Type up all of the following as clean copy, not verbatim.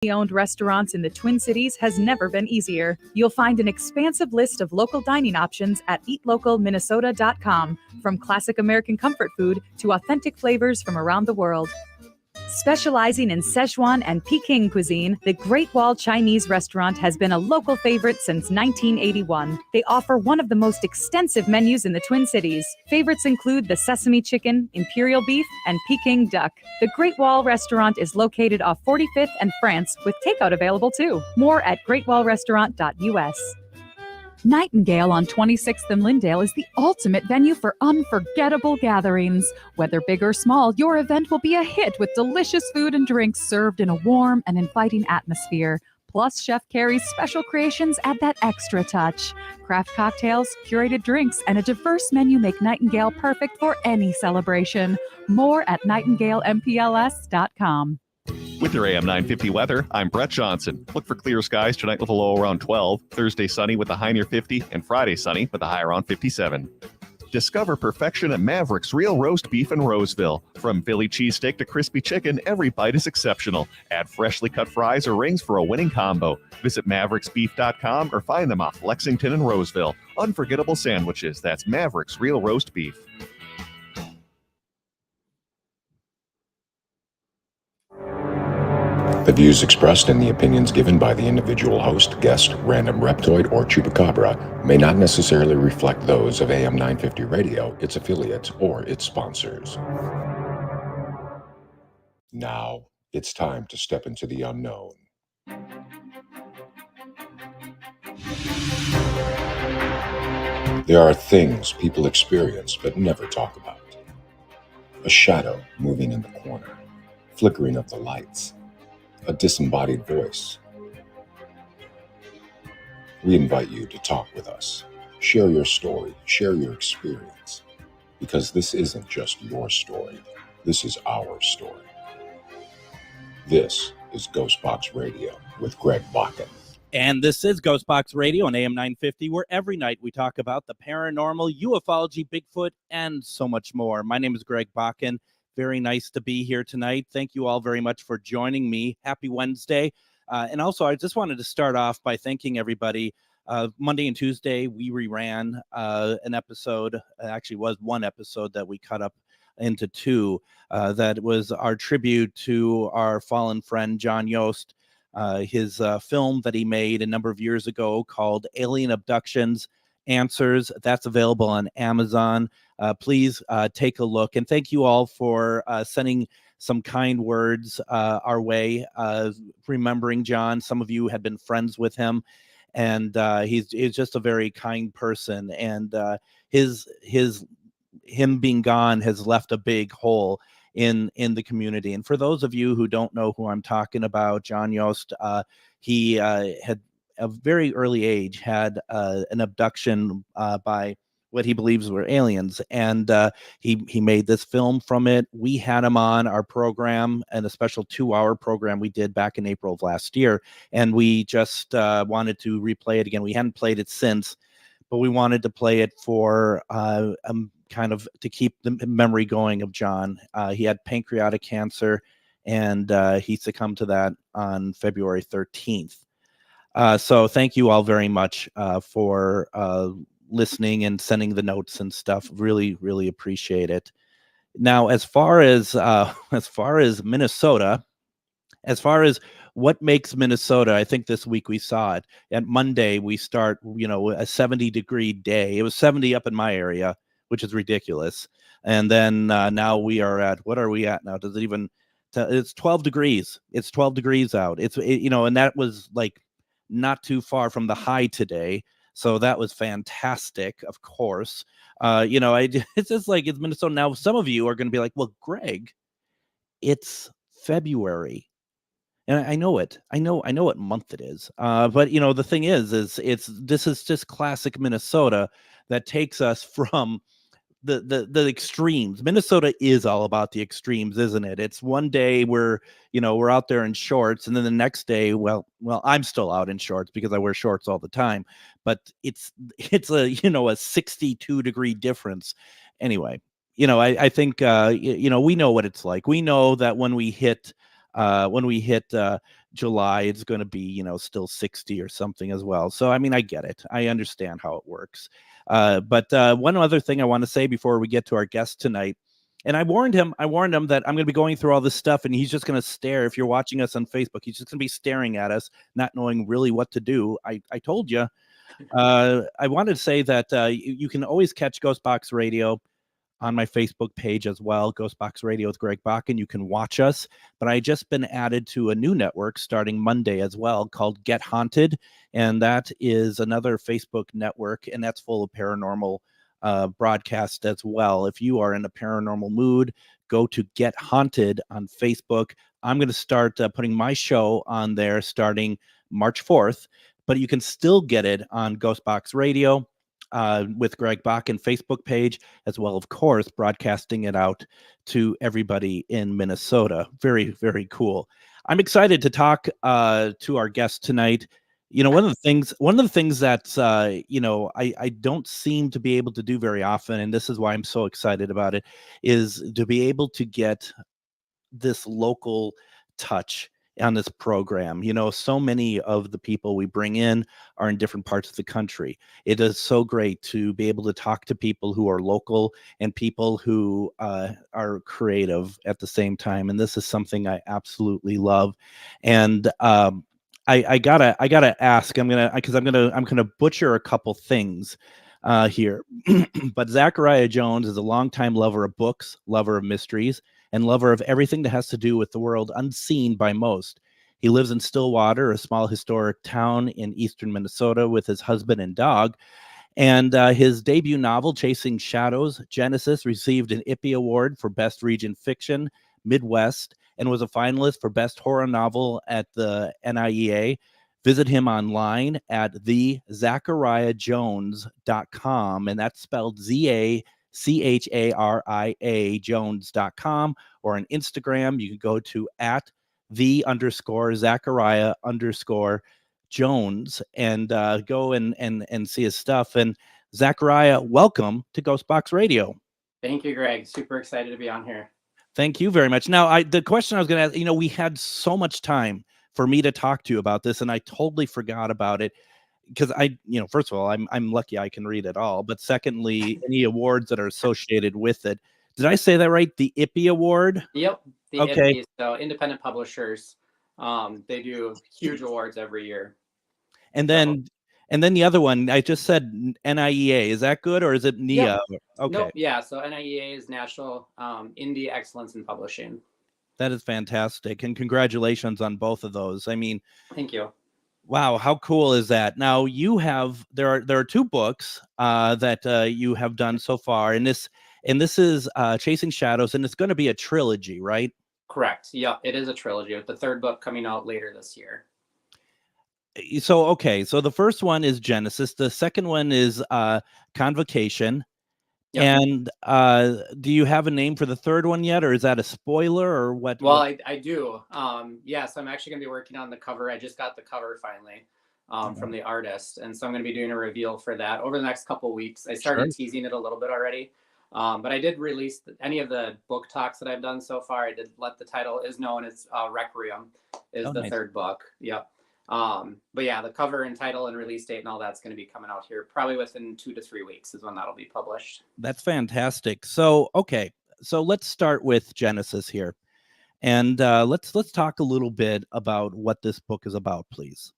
Owned restaurants in the Twin Cities has never been easier. You'll find an expansive list of local dining options at eatlocalminnesota.com, from classic American comfort food to authentic flavors from around the world. Specializing in Szechuan and Peking cuisine, the Great Wall Chinese restaurant has been a local favorite since 1981. They offer one of the most extensive menus in the Twin Cities. Favorites include the sesame chicken, imperial beef, and Peking duck. The Great Wall restaurant is located off 45th and France, with takeout available too. More at greatwallrestaurant.us. Nightingale on 26th and Lyndale is the ultimate venue for unforgettable gatherings. Whether big or small, your event will be a hit with delicious food and drinks served in a warm and inviting atmosphere. Plus, Chef Carrie's special creations add that extra touch. Craft cocktails, curated drinks, and a diverse menu make Nightingale perfect for any celebration. More at nightingalempls.com. With your AM 950 weather, I'm Brett Johnson. Look for clear skies tonight with a low around 12, Thursday sunny with a high near 50, and Friday sunny with a high around 57. Discover perfection at Maverick's Real Roast Beef in Roseville. From Philly cheesesteak to crispy chicken, every bite is exceptional. Add freshly cut fries or rings for a winning combo. Visit mavericksbeef.com or find them off Lexington and Roseville. Unforgettable sandwiches. That's Maverick's Real Roast Beef. The views expressed and the opinions given by the individual host, guest, random reptoid, or chupacabra may not necessarily reflect those of AM 950 Radio, its affiliates, or its sponsors. Now, it's time to step into the unknown. There are things people experience but never talk about. A shadow moving in the corner, flickering of the lights, a disembodied voice. We invite you to talk with us. Share your story, share your experience, because this isn't just your story. This is our story. This is GhostBox Radio with Greg Bakun. And this is GhostBox Radio on AM 950, where every night we talk about the paranormal, ufology, Bigfoot, and so much more. My name is Greg Bakun. Very nice to be here tonight. Thank you all very much for joining me. Happy Wednesday. And also, I just wanted to start off by thanking everybody. Monday and Tuesday, we reran an episode. Actually, was one episode that we cut up into two. That was our tribute to our fallen friend, John Yost. His film that he made a number of years ago called Alien Abductions Answers. That's available on Amazon. Please take a look. And thank you all for sending some kind words our way, remembering John. Some of you had been friends with him, and he's just a very kind person. And him being gone has left a big hole in the community. And for those of you who don't know who I'm talking about, John Yost, he had a very early age had an abduction by what he believes were aliens, and he made this film from it. We had him on our program, and a special 2-hour program we did back in April of last year, and we just wanted to replay it again. We hadn't played it since, but we wanted to play it for kind of to keep the memory going of John. He had pancreatic cancer, and he succumbed to that on February 13th. So thank you all very much for listening and sending the notes and stuff. Really, really appreciate it. Now, as far as Minnesota, as far as what makes Minnesota, I think this week we saw it. At Monday, we start, a 70-degree day. It was 70 up in my area, which is ridiculous. And then now we are at, what are we at now? Does it even, it's 12 degrees. It's 12 degrees out. And that was like not too far from the high today. So that was fantastic, of course. It's just like it's Minnesota. Now, some of you are going to be like, well, Greg, it's February. And I know it. I know what month it is. But the thing is this is just classic Minnesota that takes us from the extremes. Minnesota is all about the extremes, isn't it? It's one day we're out there in shorts, and then the next day, well, I'm still out in shorts because I wear shorts all the time, but it's a 62-degree difference. Anyway, I think we know what it's like. We know that when we hit July, it's going to be, still 60 or something as well. So, I mean, I get it. I understand how it works. But one other thing I want to say before we get to our guest tonight, and I warned him that I'm going to be going through all this stuff and he's just going to stare. If you're watching us on Facebook, he's just going to be staring at us, not knowing really what to do. I told you. I wanted to say that you can always catch GhostBox Radio on my Facebook page as well, GhostBox Radio with Greg Bakun. You can watch us, but I just been added to a new network starting Monday as well called Get Haunted, and that is another Facebook network, and that's full of paranormal broadcast as well. If you are in a paranormal mood, go to Get Haunted on Facebook. I'm going to start putting my show on there starting March 4th, but you can still get it on GhostBox Radio with Greg Bakun Facebook page, as well, of course, broadcasting it out to everybody in Minnesota. Very, very cool. I'm excited to talk to our guest tonight. One of the things that's I don't seem to be able to do very often, and this is why I'm so excited about it, is to be able to get this local touch on this program. So many of the people we bring in are in different parts of the country. It is so great to be able to talk to people who are local and people who are creative at the same time. And this is something I absolutely love. And I gotta ask. I'm gonna butcher a couple things here. But Zachariah Jones is a longtime lover of books, lover of mysteries, and lover of everything that has to do with the world unseen by most. He lives in Stillwater, a small historic town in eastern Minnesota, with his husband and dog. And his debut novel, Chasing Shadows, Genesis, received an IPPY Award for Best Region Fiction, Midwest, and was a finalist for Best Horror Novel at the NIEA. Visit him online at thezachariahjones.com, and that's spelled ZACHARIA Jones.com, or on Instagram, you can go to at _Zachariah_Jones and go and see his stuff. And Zachariah, welcome to GhostBox Radio. Thank you, Greg. Super excited to be on here. Thank you very much. Now, the question I was going to ask, we had so much time for me to talk to you about this, and I totally forgot about it because first of all, I'm lucky I can read it all, but secondly, any awards that are associated with it. Did I say that right? The IPPY Award? Yep. The okay. IPPY, so independent publishers, they do huge awards every year. And then the other one, I just said NIEA. Is that good, or is it NIA? Yep. Okay. Nope. Yeah. So NIEA is National Indie Excellence in Publishing. That is fantastic, and congratulations on both of those. I mean, thank you. Wow, how cool is that? Now you have there are two books that you have done so far, and this is Chasing Shadows, and it's going to be a trilogy, right? Correct. Yeah, it is a trilogy with the third book coming out later this year. So okay, so the first one is Genesis, the second one is Convocation. Yep. And do you have a name for the third one yet, or is that a spoiler, or what? Well, I do. Yes, I'm actually going to be working on the cover. I just got the cover finally from the artist, and so I'm going to be doing a reveal for that over the next couple of weeks. I started teasing it a little bit already, but I did release any of the book talks that I've done so far. I did let the title is known as Requiem is the third book. Yep. But yeah, the cover and title and release date and all that's going to be coming out here probably within 2 to 3 weeks is when that'll be published. That's fantastic. So, okay. So let's start with Genesis here. And let's talk a little bit about what this book is about, please.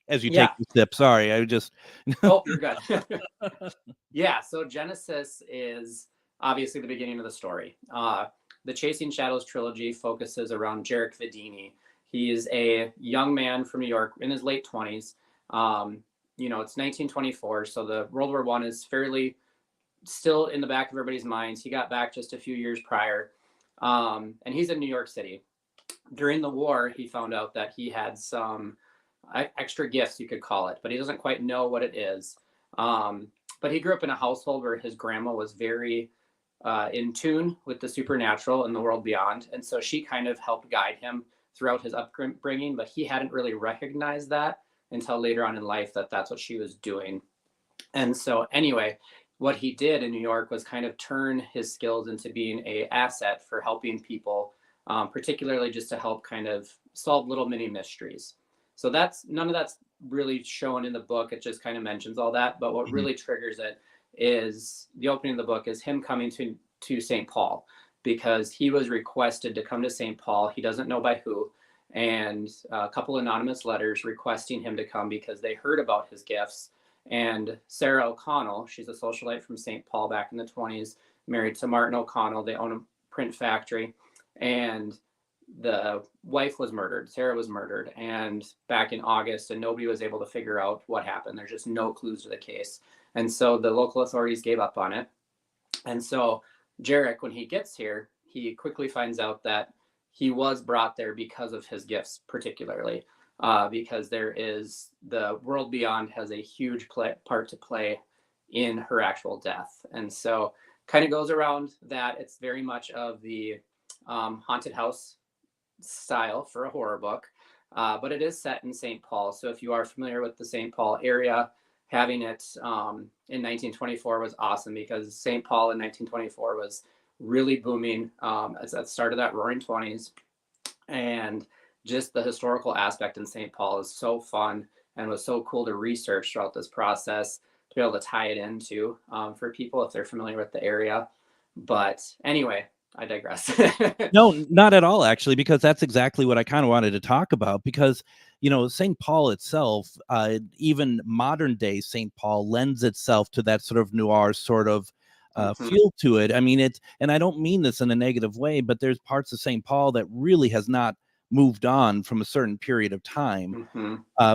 As you take the sip. Sorry, I just Oh, you're good. Yeah, so Genesis is obviously the beginning of the story. The Chasing Shadows trilogy focuses around Jarek Vedini. He is a young man from New York in his late 20s. It's 1924, so the World War I is fairly still in the back of everybody's minds. He got back just a few years prior, and he's in New York City. During the war, he found out that he had some extra gifts, you could call it, but he doesn't quite know what it is. But he grew up in a household where his grandma was very in tune with the supernatural and the world beyond, and so she kind of helped guide him throughout his upbringing, but he hadn't really recognized that until later on in life that that's what she was doing. And so anyway, what he did in New York was kind of turn his skills into being an asset for helping people particularly just to help kind of solve little mini mysteries. So none of that's really shown in the book. It just kind of mentions all that. But what really triggers it is the opening of the book is him coming to St. Paul, because he was requested to come to St. Paul. He doesn't know by who, and a couple anonymous letters requesting him to come because they heard about his gifts. And Sarah O'Connell, she's a socialite from St. Paul back in the 20s, married to Martin O'Connell. They own a print factory, and the wife was murdered. Sarah was murdered, and back in August, and nobody was able to figure out what happened. There's just no clues to the case. And so the local authorities gave up on it. And so Jarek, when he gets here, he quickly finds out that he was brought there because of his gifts, particularly because there is the world beyond has a huge part to play in her actual death. And so kind of goes around that. It's very much of the haunted house style for a horror book, but it is set in St. Paul. So if you are familiar with the St. Paul area, having it in 1924 was awesome, because St. Paul in 1924 was really booming at the start of that roaring 20s. And just the historical aspect in St. Paul is so fun and was so cool to research throughout this process, to be able to tie it into for people if they're familiar with the area. But anyway, I digress. No, not at all, actually, because that's exactly what I kind of wanted to talk about. Because, you know, St. Paul itself, even modern day St. Paul, lends itself to that sort of noir sort of feel to it. I mean, and I don't mean this in a negative way, but there's parts of St. Paul that really has not moved on from a certain period of time,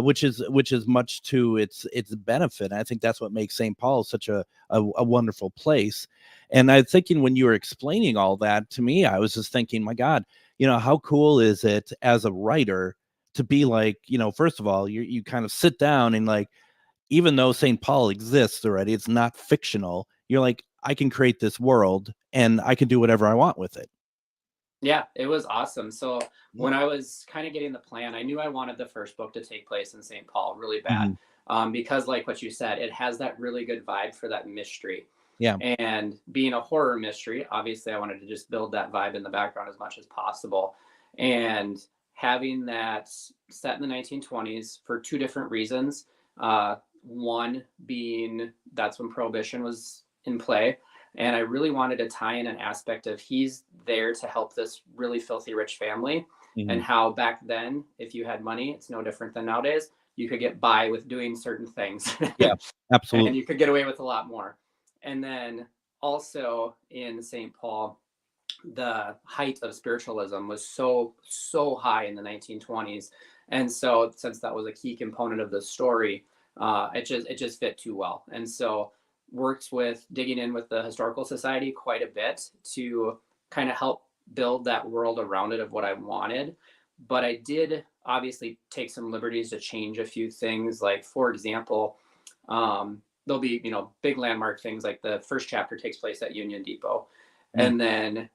which is much to its benefit. And I think that's what makes St. Paul such a wonderful place. And I'm thinking, when you were explaining all that to me, I was just thinking, my God, you know, how cool is it as a writer to be like, you know, first of all, you kind of sit down and, like, even though St. Paul exists already, it's not fictional. You're like, I can create this world and I can do whatever I want with it. Yeah, it was awesome. So when I was kind of getting the plan, I knew I wanted the first book to take place in St. Paul really bad, because like what you said, it has that really good vibe for that mystery. Yeah. And being a horror mystery, obviously I wanted to just build that vibe in the background as much as possible. And having that set in the 1920s for two different reasons. One being that's when Prohibition was in play. And I really wanted to tie in an aspect of he's there to help this really filthy rich family, and how back then, if you had money, it's no different than nowadays. You could get by with doing certain things. Yeah, absolutely. And you could get away with a lot more. And then also in St. Paul, the height of spiritualism was so high in the 1920s. And so since that was a key component of the story, it just fit too well. And so worked with digging in with the Historical Society quite a bit to kind of help build that world around it of what I wanted. But I did obviously take some liberties to change a few things. Like, for example, there'll be, you know, big landmark things, like the first chapter takes place at Union Depot. And then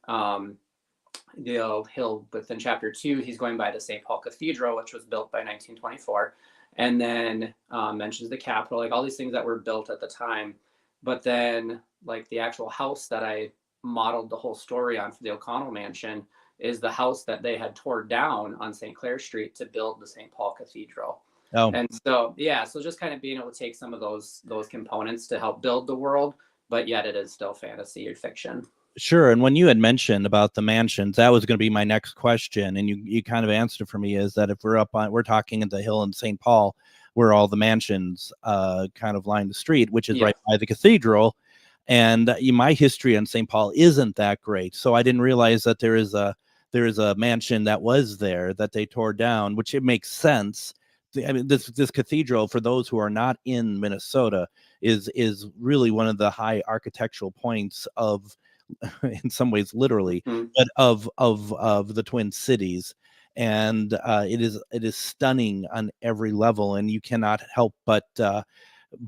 he'll within chapter 2, he's going by the St. Paul Cathedral, which was built by 1924. And then mentions the Capitol, like all these things that were built at the time. But then, like, the actual house that I modeled the whole story on for the O'Connell mansion is the house that they had torn down on St. Clair Street to build the St. Paul Cathedral. Oh. And so, yeah, so just kind of being able to take some of those components to help build the world, but yet it is still fantasy or fiction. Sure. And when you had mentioned about the mansions, that was going to be my next question. And you kind of answered for me, is that if we're talking at the hill in St. Paul, where all the mansions kind of line the street, which is right by the cathedral. And my history on St. Paul isn't that great. So I didn't realize that there is a mansion that was there that they tore down, which it makes sense. I mean, this cathedral, for those who are not in Minnesota, is really one of the high architectural points of, in some ways literally, but of the Twin Cities. And it is stunning on every level, and you cannot help but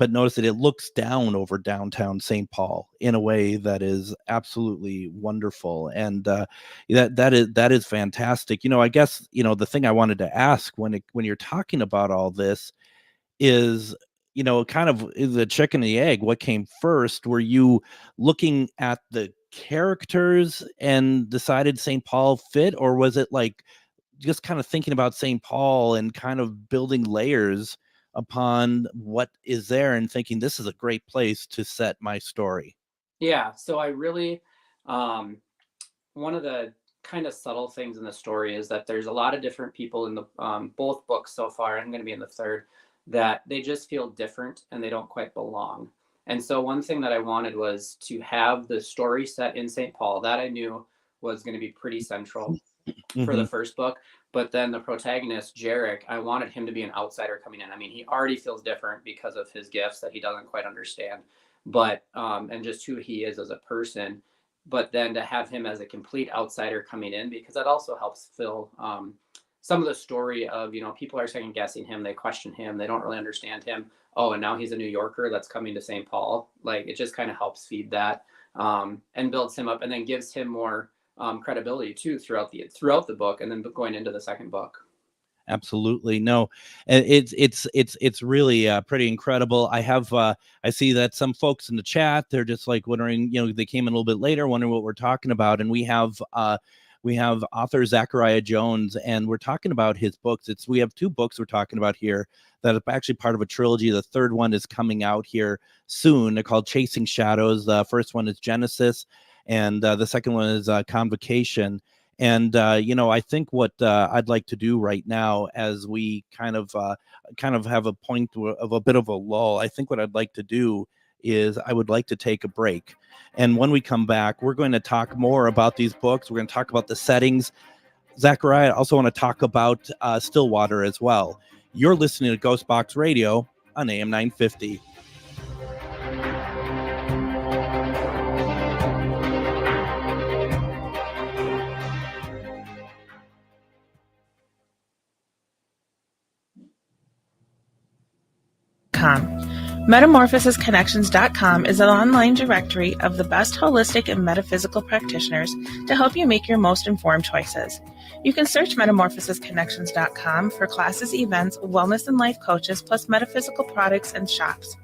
notice that it looks down over downtown St. Paul in a way that is absolutely wonderful. And that is fantastic. You know, I guess, you know, the thing I wanted to ask when you're talking about all this is, you know, kind of the chicken and the egg. What came first? Were you looking at the characters and decided St. Paul fit, or was it like just kind of thinking about St. Paul and kind of building layers upon what is there and thinking this is a great place to set my story? Yeah, so I really, one of the kind of subtle things in the story is that there's a lot of different people in the both books so far. I'm going to be in the third, that they just feel different and they don't quite belong. And so one thing that I wanted was to have the story set in St. Paul. That I knew was going to be pretty central for the first book. But then the protagonist, Jarek, I wanted him to be an outsider coming in. I mean, he already feels different because of his gifts that he doesn't quite understand, but and just who he is as a person. But then to have him as a complete outsider coming in, because that also helps fill some of the story of, you know, people are second guessing him, they question him, they don't really understand him. Oh, and now he's a New Yorker that's coming to St. Paul. Like, it just kind of helps feed that and builds him up, and then gives him more credibility too throughout the book, and then going into the second book. Absolutely. No, it's really pretty incredible. I see that some folks in the chat, they're just like wondering, you know, they came in a little bit later, wondering what we're talking about. And we have author Zachariah Jones, and we're talking about his books. We have 2 books we're talking about here that are actually part of a trilogy. The third one is coming out here soon. They're called Chasing Shadows. The first one is Genesis, and the second one is Convocation. And you know, I think what I'd like to do right now, as we kind of have a point of a bit of a lull, I think what I'd like to do is I would like to take a break. And when we come back, we're going to talk more about these books. We're going to talk about the settings. Zachariah, I also want to talk about Stillwater as well. You're listening to GhostBox Radio on AM 950. Metamorphosisconnections.com is an online directory of the best holistic and metaphysical practitioners to help you make your most informed choices. You can search metamorphosisconnections.com for classes, events, wellness and life coaches, plus metaphysical products and shops.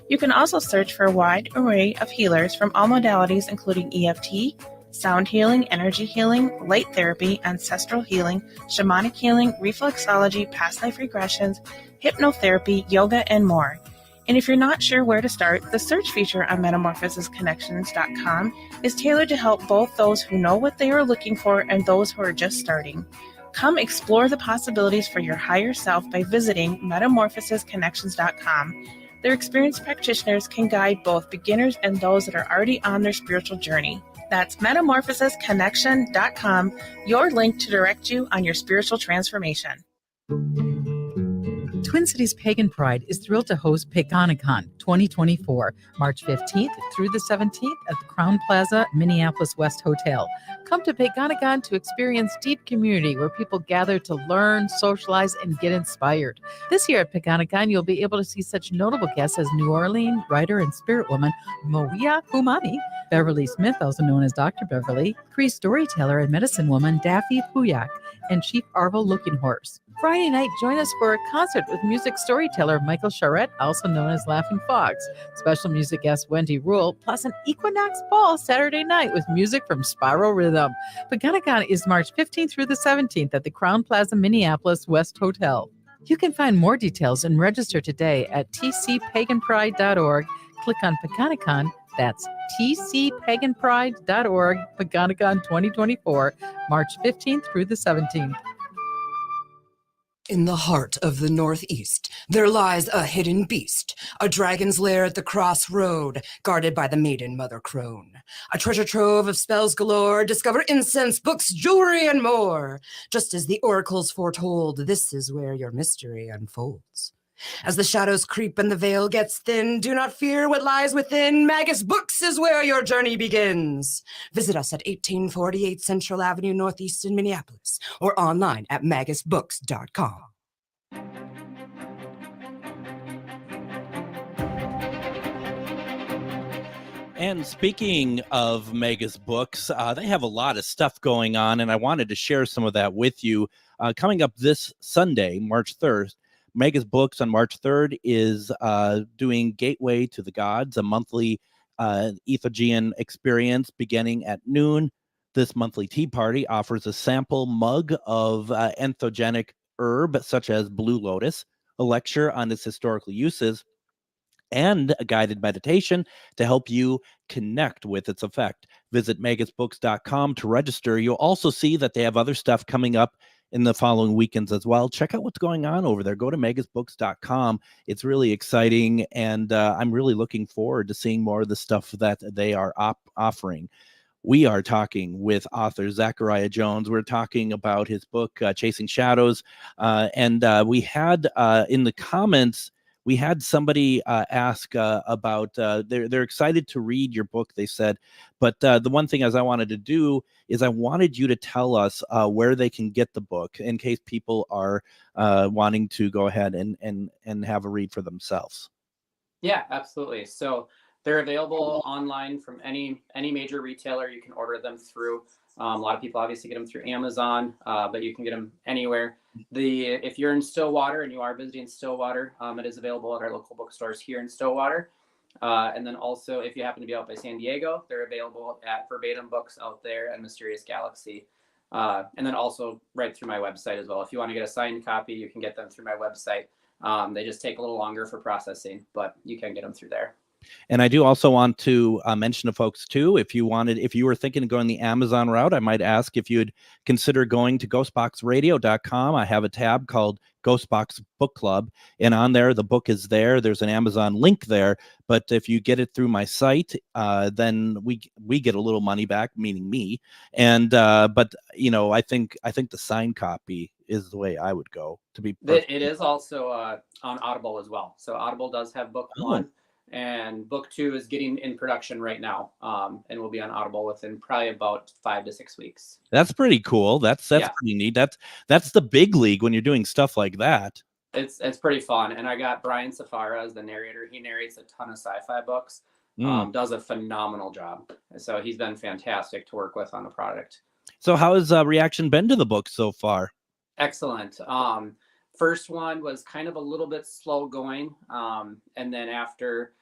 You can also search for a wide array of healers from all modalities, including EFT, sound healing, energy healing, light therapy, ancestral healing, shamanic healing, reflexology, past life regressions, hypnotherapy, yoga, and more. And if you're not sure where to start, the search feature on metamorphosisconnections.com is tailored to help both those who know what they are looking for and those who are just starting. Come explore the possibilities for your higher self by visiting metamorphosisconnections.com. Their experienced practitioners can guide both beginners and those that are already on their spiritual journey. That's metamorphosisconnection.com, your link to direct you on your spiritual transformation. Twin Cities Pagan Pride is thrilled to host Pekanicon 2024, March 15th through the 17th at the Crown Plaza, Minneapolis West Hotel. Come to Pekanicon to experience deep community where people gather to learn, socialize, and get inspired. This year at Pekanicon, you'll be able to see such notable guests as New Orleans writer and spirit woman Moia Humani, Beverly Smith, also known as Dr. Beverly, Cree storyteller and medicine woman Daffy Puyak, and Chief Arvo Looking Horse. Friday night, join us for a concert with music storyteller Michael Charette, also known as Laughing Fox. Special music guest Wendy Rule, plus an Equinox Ball Saturday night with music from Spiral Rhythm. Pekanicon is March 15th through the 17th at the Crown Plaza Minneapolis West Hotel. You can find more details and register today at tcpaganpride.org. Click on Pekanicon. That's tcpaganpride.org. Pekanicon 2024, March 15th through the 17th. In the heart of the Northeast, there lies a hidden beast, a dragon's lair at the crossroad, guarded by the maiden Mother Crone. A treasure trove of spells galore, discover incense, books, jewelry, and more. Just as the oracles foretold, this is where your mystery unfolds. As the shadows creep and the veil gets thin, do not fear what lies within. Magus Books is where your journey begins. Visit us at 1848 Central Avenue Northeast in Minneapolis, or online at magusbooks.com. And speaking of Magus Books, they have a lot of stuff going on, and I wanted to share some of that with you. Coming up this Sunday, March 3rd, Magus Books on March 3rd is doing Gateway to the Gods, a monthly Ethogean experience beginning at noon. This monthly tea party offers a sample mug of entheogenic herb such as blue lotus, a lecture on its historical uses, and a guided meditation to help you connect with its effect. Visit magusbooks.com to register. You'll also see that they have other stuff coming up in the following weekends as well. Check out what's going on over there. Go to magusbooks.com. It's really exciting, and I'm really looking forward to seeing more of the stuff that they are offering. We are talking with author Zachariah Jones. We're talking about his book, Chasing Shadows. And we had in the comments, we had somebody ask about, they're excited to read your book, they said. But the one thing as I wanted to do is I wanted you to tell us where they can get the book in case people are wanting to go ahead and have a read for themselves. Yeah, absolutely. So they're available online from any major retailer. You can order them through. A lot of people obviously get them through Amazon, but you can get them anywhere. If you're in Stillwater and you are visiting Stillwater, it is available at our local bookstores here in Stillwater. And then also, if you happen to be out by San Diego, they're available at Verbatim Books out there and Mysterious Galaxy. And then also right through my website as well. If you want to get a signed copy, you can get them through my website. They just take a little longer for processing, but you can get them through there. And I do also want to mention to folks too, if you were thinking of going the Amazon route, I might ask if you'd consider going to ghostboxradio.com. I have a tab called GhostBox Book Club, and on there, the book is there. There's an Amazon link there, but if you get it through my site, then we get a little money back, meaning me. And but I think the signed copy is the way I would go. To be perfect. It is also on Audible as well. So Audible does have book one. And book 2 is getting in production right now, and will be on Audible within probably about 5 to 6 weeks. That's pretty cool. That's pretty neat. That's the big league when you're doing stuff like that. It's pretty fun. And I got Brian Safara as the narrator. He narrates a ton of sci-fi books. Does a phenomenal job. So he's been fantastic to work with on the product. So how has reaction been to the book so far? Excellent. First one was kind of a little bit slow going, and then after,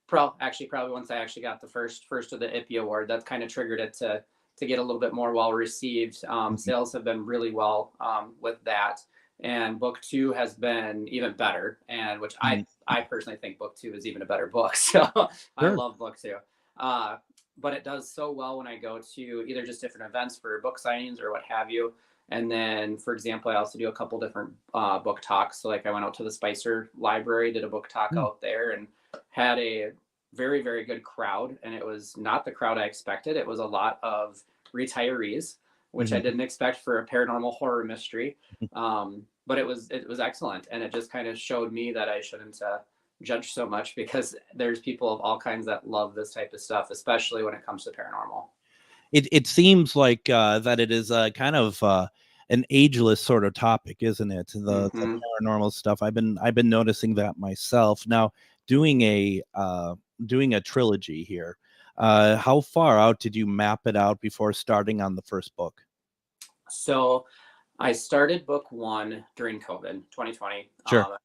probably once I actually got the first of the IPPY award, that kind of triggered it to get a little bit more well received. Sales have been really well with that, and book 2 has been even better, and which I personally think book 2 is even a better book. So sure. I love book 2. But it does so well when I go to either just different events for book signings or what have you. And then, for example, I also do a couple different book talks. So like I went out to the Spicer Library, did a book talk out there, and had a very, very good crowd. And it was not the crowd I expected. It was a lot of retirees, which I didn't expect for a paranormal horror mystery. But it was excellent. And it just kind of showed me that I shouldn't judge so much, because there's people of all kinds that love this type of stuff, especially when it comes to paranormal. It seems like that it is kind of an ageless sort of topic, isn't it? The paranormal stuff. I've been noticing that myself. Now, doing a trilogy here, how far out did you map it out before starting on the first book? So I started book 1 during COVID 2020. Sure.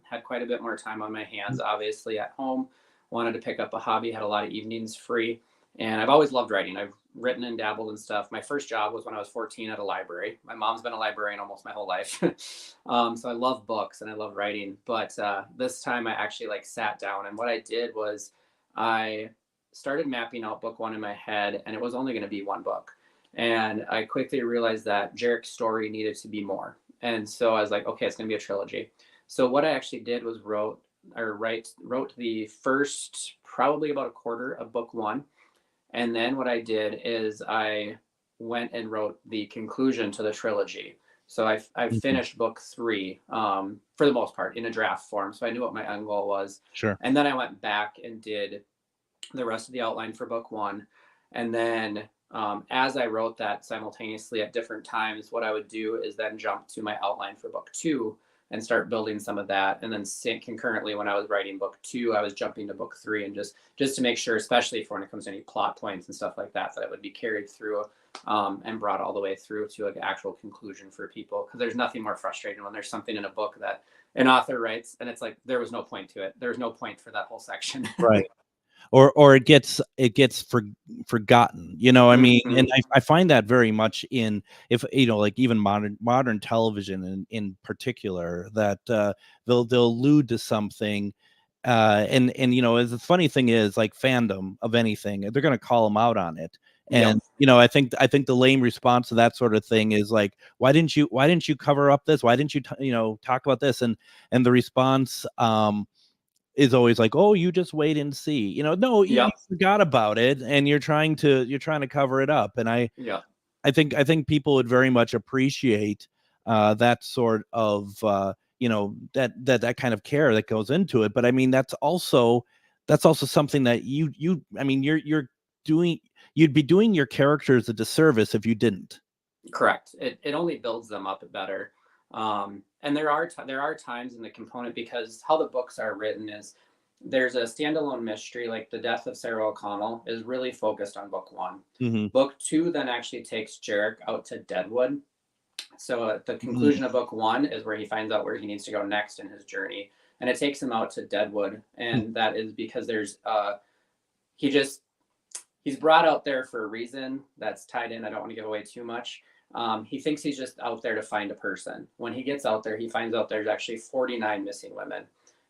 Had quite a bit more time on my hands, obviously at home. Wanted to pick up a hobby, had a lot of evenings free. And I've always loved writing. I've written and dabbled and stuff. My first job was when I was 14 at a library. My mom's been a librarian almost my whole life. So I love books and I love writing. But this time I actually sat down, and what I did was I started mapping out book 1 in my head, and it was only going to be one book. And I quickly realized that Jarek's story needed to be more. And so I was like, okay, it's going to be a trilogy. So what I actually did was wrote the first probably about a quarter of book 1. And then what I did is I went and wrote the conclusion to the trilogy. So I finished book 3 for the most part in a draft form. So I knew what my end goal was. Sure. And then I went back and did the rest of the outline for book 1. And then as I wrote that simultaneously at different times, what I would do is then jump to my outline for book 2 and start building some of that. And then concurrently, when I was writing book 2, I was jumping to book 3, and just to make sure, especially for when it comes to any plot points and stuff like that, that it would be carried through and brought all the way through to an actual conclusion for people. Because there's nothing more frustrating when there's something in a book that an author writes and it's like there was no point to it. There was no point for that whole section. Right. or it gets forgotten, you know. I mean, Mhm. and I find that very much in, if you know, like even modern television in particular, that they'll allude to something, and you know, as the funny thing is, like fandom of anything, they're going to call them out on it. Yep. And you know, I think the lame response to that sort of thing is like, why didn't you cover up this? Why didn't you you know, talk about this? And the response is always like, oh, you just wait and see. You know, no, you Yep. forgot about it, and you're trying to cover it up. And Yep. I think people would very much appreciate that sort of you know, that kind of care that goes into it. But I mean, that's also something that I mean, you're doing, you'd be doing your characters a disservice if you didn't. Correct. It only builds them up better. And there are times in the component, because how the books are written is there's a standalone mystery, like the death of Sarah O'Connell is really focused on book one. Mm-hmm. Book two then actually takes Jarek out to Deadwood. So at the conclusion of book one is where he finds out where he needs to go next in his journey, and it takes him out to Deadwood, and that is because there's he's brought out there for a reason that's tied in. I don't want to give away too much. He thinks he's just out there to find a person. When he gets out there, he finds out there's actually 49 missing women,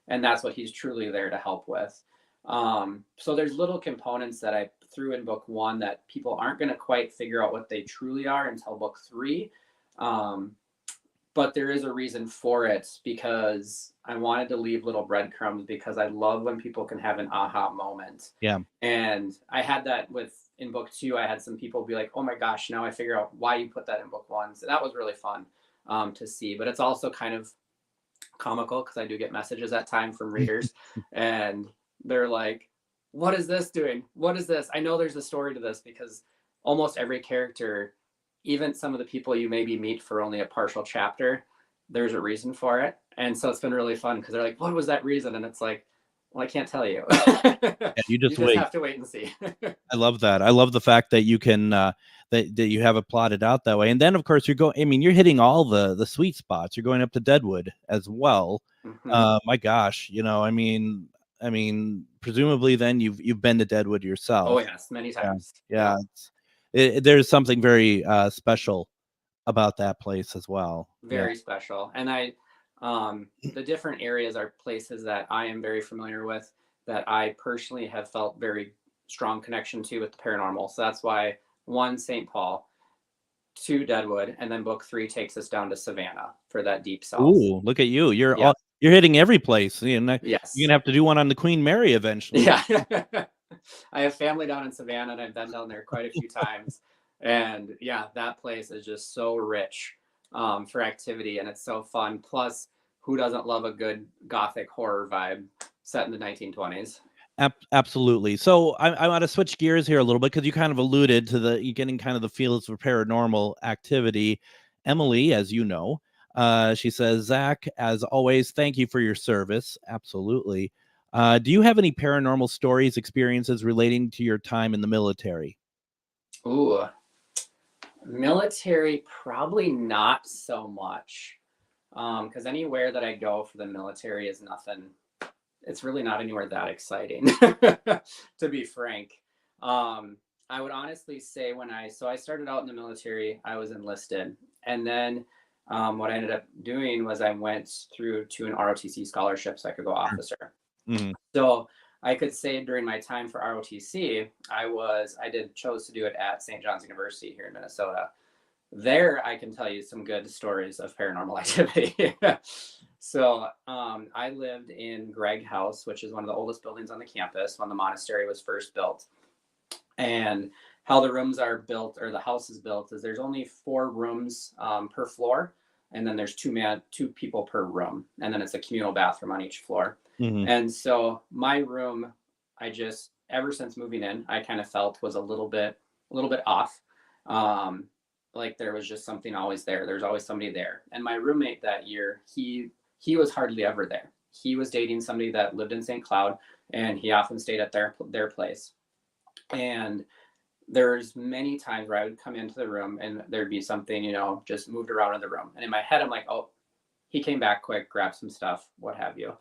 and that's what he's truly there to help with. So there's little components that I threw in book one that people aren't going to quite figure out what they truly are until book three. But there is a reason for it, because I wanted to leave little breadcrumbs, because I love when people can have an aha moment. Yeah. And I had that in book two. I had some people be like, oh my gosh, now I figure out why you put that in book one. So that was really fun to see. But it's also kind of comical, because I do get messages at time from readers and they're like, what is this doing? What is this? I know there's a story to this, because almost every character, even some of the people you maybe meet for only a partial chapter, there's a reason for it. And so it's been really fun, because they're like, what was that reason? And it's like, well, I can't tell you. Yeah, you just wait. Have to wait and see. I love that. I love the fact that you can that you have it plotted out that way. And then of course you're hitting all the sweet spots. You're going up to Deadwood as well. Mhm. My gosh, you know, I mean, presumably then you've been to Deadwood yourself. Oh yes, many times. Yeah. There's something very special about that place as well. Very special. And the different areas are places that I am very familiar with, that I personally have felt very strong connection to with the paranormal. So that's why 1, St. Paul, 2, Deadwood, and then book 3 takes us down to Savannah for that deep south. Ooh, look at you. You're hitting every place. You know, yes. You're gonna have to do one on the Queen Mary eventually. Yeah. I have family down in Savannah, and I've been down there quite a few times. And yeah, that place is just so rich for activity, and it's so fun. Plus, who doesn't love a good gothic horror vibe set in the 1920s? Absolutely. So I want to switch gears here a little bit, because you kind of alluded to you getting kind of the feels for paranormal activity. Emily, as you know, she says, Zach, as always, thank you for your service. Absolutely. Do you have any paranormal stories, experiences relating to your time in the military? Ooh, military, probably not so much. Because anywhere that I go for the military is nothing. It's really not anywhere that exciting, to be frank. I would honestly say I started out in the military, I was enlisted. And then what I ended up doing was I went through to an ROTC scholarship so I could go officer. Mm-hmm. So I could say during my time for ROTC, chose to do it at St. John's University here in Minnesota. There, I can tell you some good stories of paranormal activity. So I lived in Gregg House, which is one of the oldest buildings on the campus when the monastery was first built. And how the rooms are built, or the house is built, is there's only 4 rooms per floor. And then there's 2 people per room. And then it's a communal bathroom on each floor. Mm-hmm. And so my room, ever since moving in, I kind of felt was a little bit off. Like there was just something always there. There's always somebody there. And my roommate that year, he was hardly ever there. He was dating somebody that lived in St. Cloud, and he often stayed at their place. And there's many times where I would come into the room and there'd be something, just moved around in the room. And in my head, I'm like, oh, he came back quick, grabbed some stuff, what have you.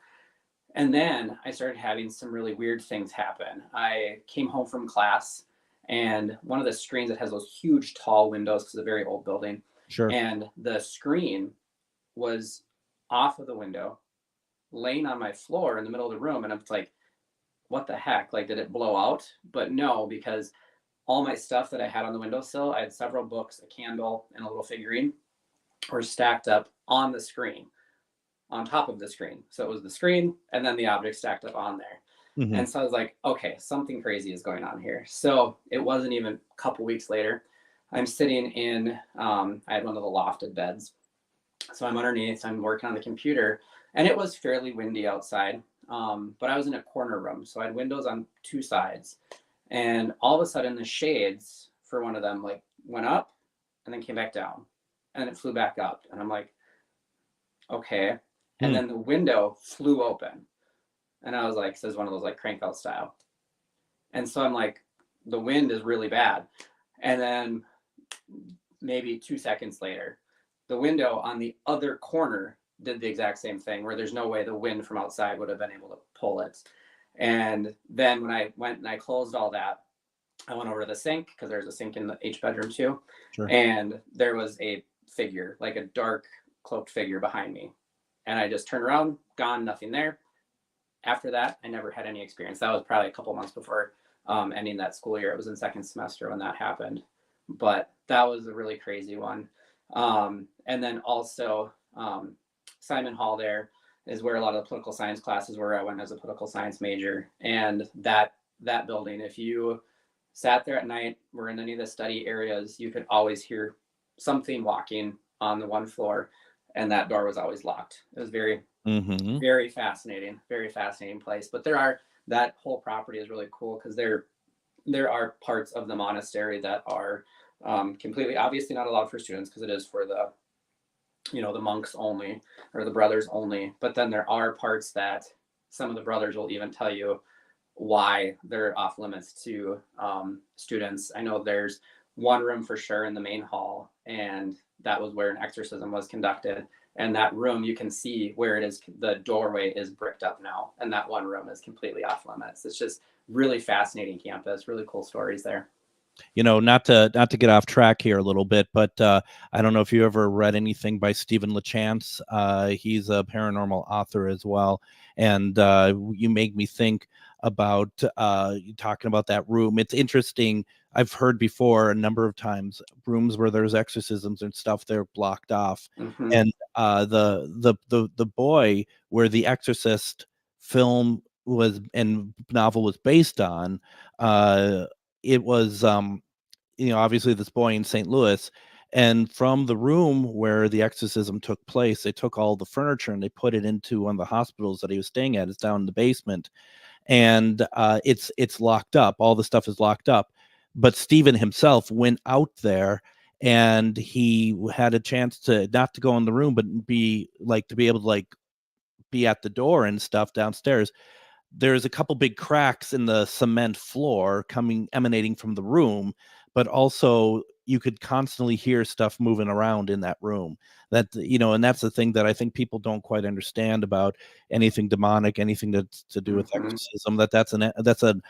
And then I started having some really weird things happen. I came home from class, and one of the screens that has those huge tall windows, because it's a very old building, Sure. and the screen was off of the window, laying on my floor in the middle of the room. And I'm like, what the heck? Like, did it blow out? But no, because all my stuff that I had on the windowsill, I had several books, a candle, and a little figurine, were stacked up on the screen, on top of the screen. So it was the screen and then the object stacked up on there. Mm-hmm. And so I was like, okay, something crazy is going on here. So it wasn't even a couple weeks later. I'm sitting in, I had one of the lofted beds. So I'm underneath, I'm working on the computer, and it was fairly windy outside. But I was in a corner room. So I had windows on two sides. And all of a sudden the shades for one of them like went up and then came back down, and it flew back up. And I'm like, okay. And then the window flew open. And I was like, so it's one of those like crank out style. And so I'm like, the wind is really bad. And then maybe 2 seconds later, the window on the other corner did the exact same thing, where there's no way the wind from outside would have been able to pull it. And then when I went and I closed all that, I went over to the sink, because there's a sink in the H bedroom too. Sure. And there was a figure, like a dark cloaked figure behind me. And I just turned around, gone, nothing there. After that, I never had any experience. That was probably a couple months before ending that school year. It was in second semester when that happened. But that was a really crazy one. And then also Simon Hall there is where a lot of the political science classes were. I went as a political science major. And that building, if you sat there at night, were in any of the study areas, you could always hear something walking on the one floor, and that door was always locked. It was very, very fascinating place. But that whole property is really cool, because there are parts of the monastery that are completely, obviously not allowed for students, because it is for the, the monks only, or the brothers only. But then there are parts that some of the brothers will even tell you why they're off limits to students. I know there's one room for sure in the main hall, and that was where an exorcism was conducted. And that room, you can see where it is, the doorway is bricked up now, and that one room is completely off limits. It's just really fascinating campus, really cool stories there. Not to get off track here a little bit, but I don't know if you ever read anything by Stephen LeChance. He's a paranormal author as well. And you make me think about talking about that room. It's interesting. I've heard before a number of times rooms where there's exorcisms and stuff, they're blocked off. And the boy where the Exorcist film was and novel was based on, it was obviously this boy in St. Louis, and from the room where the exorcism took place, they took all the furniture and they put it into one of the hospitals that he was staying at. It's down in the basement, and it's locked up. All the stuff is locked up, but Stephen himself went out there, and he had a chance to not to go in the room, but to be able to be at the door and stuff downstairs. There's a couple big cracks in the cement floor emanating from the room, but also you could constantly hear stuff moving around in that room. That, and that's the thing that I think people don't quite understand about anything demonic, anything to do with exorcism, that's an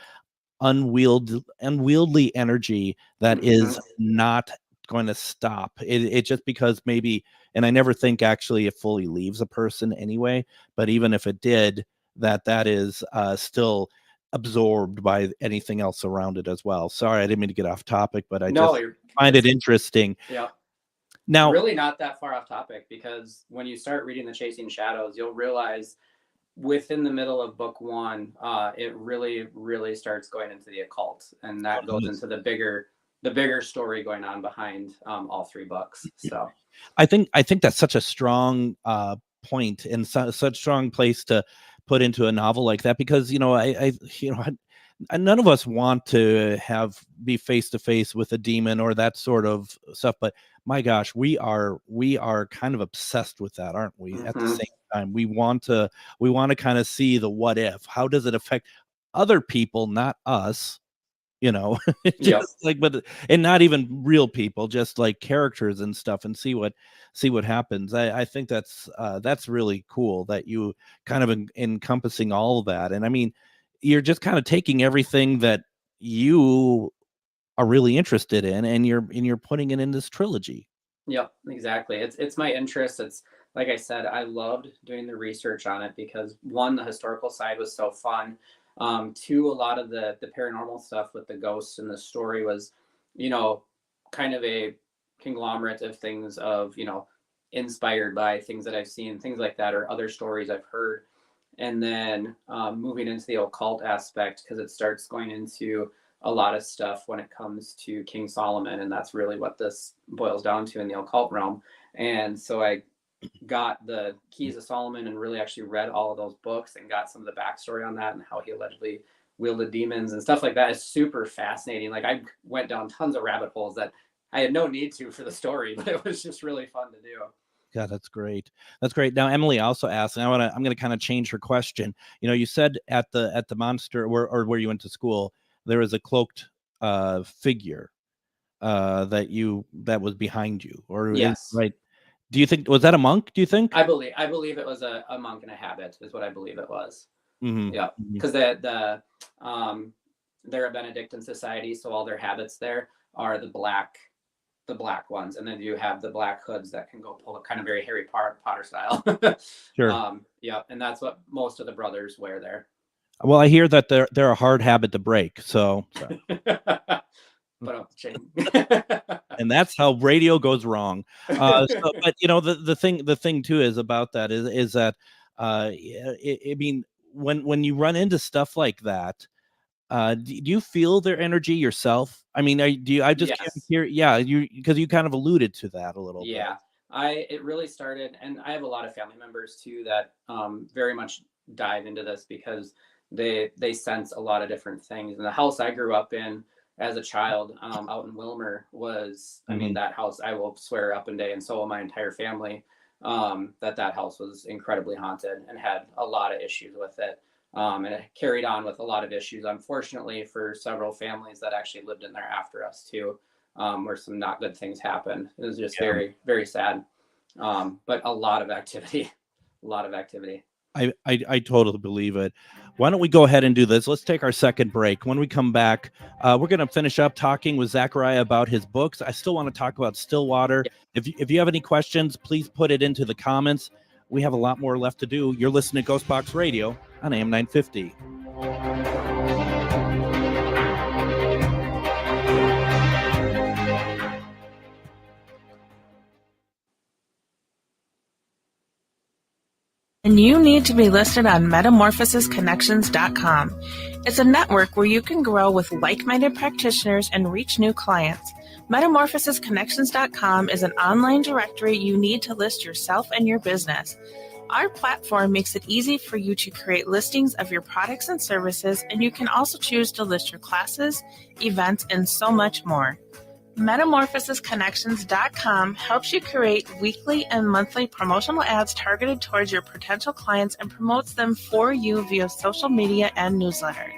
unwieldy energy that is not going to stop. It just, because maybe, and I never think actually it fully leaves a person anyway, but even if it did, that is still absorbed by anything else around it as well. Sorry, I didn't mean to get off topic, but I find it interesting. Yeah. Now, really not that far off topic, because when you start reading the Chasing Shadows, you'll realize within the middle of book one, it really, really starts going into the occult, and that goes into the bigger story going on behind all three books. So I think that's such a strong point, and such a strong place to put into a novel like that, because none of us want to be face to face with a demon or that sort of stuff, but my gosh, we are kind of obsessed with that, aren't we? At the same time, we want to kind of see the what if. How does it affect other people, not us? just Yep. like, but and not even real people, just like characters and stuff, and see what happens. I think that's really cool that you kind of encompassing all of that. And I mean, you're just kind of taking everything that you are really interested in, and you're putting it in this trilogy. Yep, exactly. It's my interest. It's like I said, I loved doing the research on it because one, the historical side was so fun. Two, a lot of the paranormal stuff with the ghosts and the story was, kind of a conglomerate of things of, inspired by things that I've seen, things like that, or other stories I've heard. And then moving into the occult aspect, because it starts going into a lot of stuff when it comes to King Solomon, and that's really what this boils down to in the occult realm. And so I got the Keys of Solomon and really actually read all of those books and got some of the backstory on that and how he allegedly wielded demons and stuff like that. Is super fascinating. Like, I went down tons of rabbit holes that I had no need to for the story, but it was just really fun to do. Yeah, that's great. That's great. Now, Emily also asked, and I'm going to kind of change her question. You said at the monster or where you went to school, there was a cloaked figure that was behind you, or Yes. right? Do you think was that a monk? Do you think? I believe it was a monk in a habit is what I believe it was. Mm-hmm. Yeah, because they're a Benedictine society, so all their habits there are the black ones, and then you have the black hoods that can go pull up, kind of very Harry Potter style. Sure. Yeah, and that's what most of the brothers wear there. Well, I hear that they're a hard habit to break. So. Put up the chain. And that's how radio goes wrong. But the thing too is about that is that I mean, when you run into stuff like that, do you feel their energy yourself? I mean, do you? I just Yes. can't hear. Yeah, because you kind of alluded to that a little bit. Yeah, it really started, and I have a lot of family members too that very much dive into this because they sense a lot of different things. And the house I grew up in as a child out in Wilmer was, I mean, that house, I will swear up and day, and so will my entire family, that house was incredibly haunted and had a lot of issues with it. And it carried on with a lot of issues, unfortunately, for several families that actually lived in there after us too, where some not good things happened. It was just very, very sad. But a lot of activity. I totally believe it. Why don't we go ahead and do this? Let's take our second break. When we come back, we're going to finish up talking with Zachariah about his books. I still want to talk about Stillwater. Yeah. If you have any questions, please put it into the comments. We have a lot more left to do. You're listening to GhostBox Radio on AM 950. And you need to be listed on metamorphosisconnections.com. It's a network where you can grow with like-minded practitioners and reach new clients. Metamorphosisconnections.com is an online directory you need to list yourself and your business. Our platform makes it easy for you to create listings of your products and services, and you can also choose to list your classes, events, and so much more. Metamorphosisconnections.com helps you create weekly and monthly promotional ads targeted towards your potential clients and promotes them for you via social media and newsletter.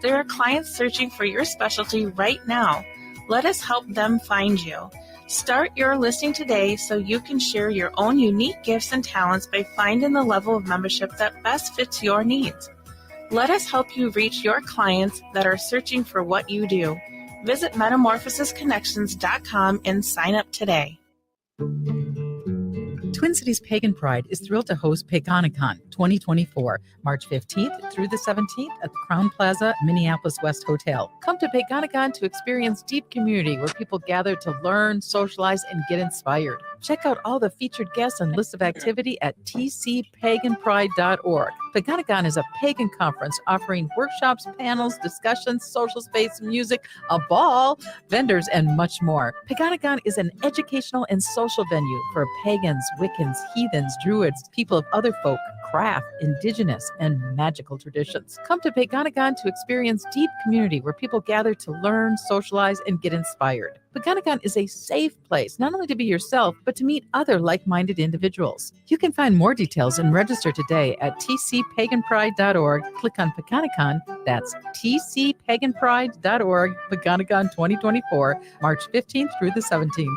There are clients searching for your specialty right now. Let us help them find you. Start your listing today so you can share your own unique gifts and talents by finding the level of membership that best fits your needs. Let us help you reach your clients that are searching for what you do. Visit metamorphosisconnections.com and sign up today. Twin Cities Pagan Pride is thrilled to host PaganaCon 2024, March 15th through the 17th at the Crown Plaza, Minneapolis West Hotel. Come to PaganaCon to experience deep community where people gather to learn, socialize, and get inspired. Check out all the featured guests and list of activity at tcpaganpride.org. PaganaCon is a pagan conference offering workshops, panels, discussions, social space, music, a ball, vendors, and much more. PaganaCon is an educational and social venue for pagans, Wiccans, heathens, druids, people of other folk, craft, indigenous, and magical traditions. Come to Paganagon to experience deep community where people gather to learn, socialize, and get inspired. Paganagon is a safe place, not only to be yourself, but to meet other like-minded individuals. You can find more details and register today at tcpaganpride.org. Click on Paganagon. That's tcpaganpride.org. Paganagon 2024, March 15th through the 17th.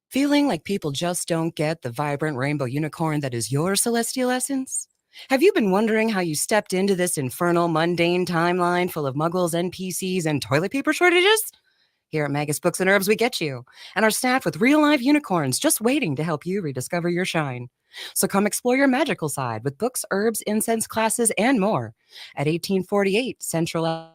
Feeling like people just don't get the vibrant rainbow unicorn that is your celestial essence? Have you been wondering how you stepped into this infernal, mundane timeline full of muggles, NPCs, and toilet paper shortages? Here at Magus Books and Herbs, we get you, and are staffed with real-life unicorns just waiting to help you rediscover your shine. So come explore your magical side with books, herbs, incense classes, and more at 1848 Central.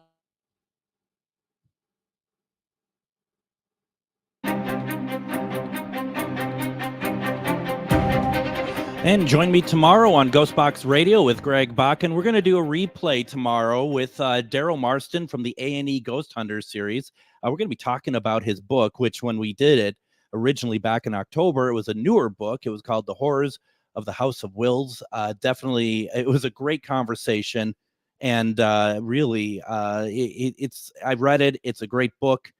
And join me tomorrow on GhostBox Radio with Greg Bakun. We're going to do a replay tomorrow with Daryl Marston from the A&E Ghost Hunters series. We're going to be talking about his book, which when we did it originally back in October, it was a newer book. It was called The Horrors of the House of Wills. Definitely, it was a great conversation. And really, I read it. It's a great book.